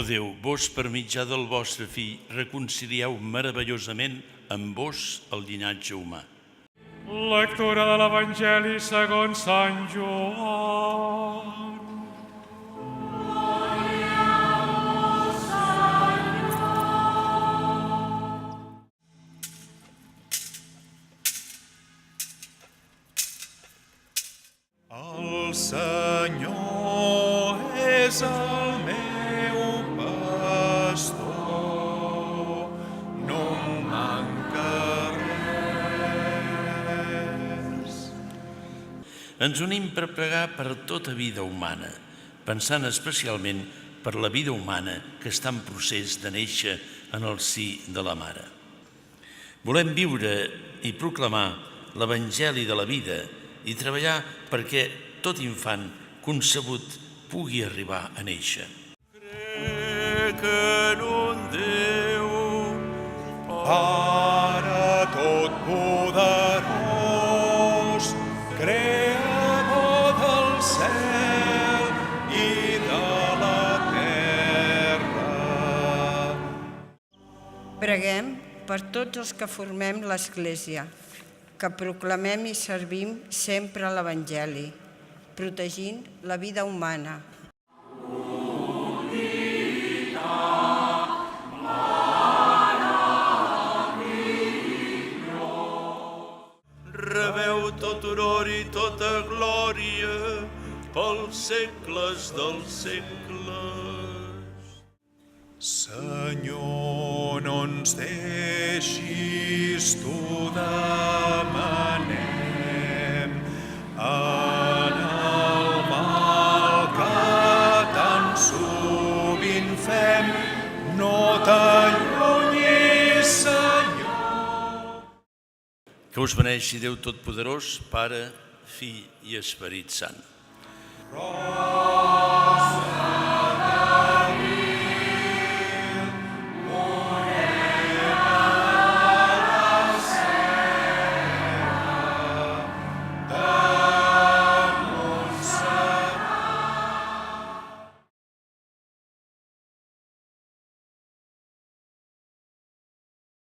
Ó Déu, vos per mitjà del vostre Fill reconcilieu meravellosament amb vos el llinatge humà. Lectura de l'Evangeli segons Sant Joan. El Senyor és el meu pastor, no em manca res. Ens unim per pregar per tota vida humana, pensant especialment per la vida humana que està en procés de néixer en el si de la mare. Volem viure i proclamar l'Evangeli de la vida i treballar perquè tot infant concebut pugui arribar a néixer. Crec en un Déu, Pare totpoderós, creador del cel i de la terra. Preguem per tots els que formem l'Església, que proclamem i servim sempre l'Evangeli, protegint la vida humana. Rebeu tot honor i tota glòria pels segles dels segles. Senyor, no ens deixis, t'ho demanem, en el mal que tan sovint fem, no t'allunyis, Senyor. Que us beneixi Déu Totpoderós, Pare, Fill i Esperit Sant.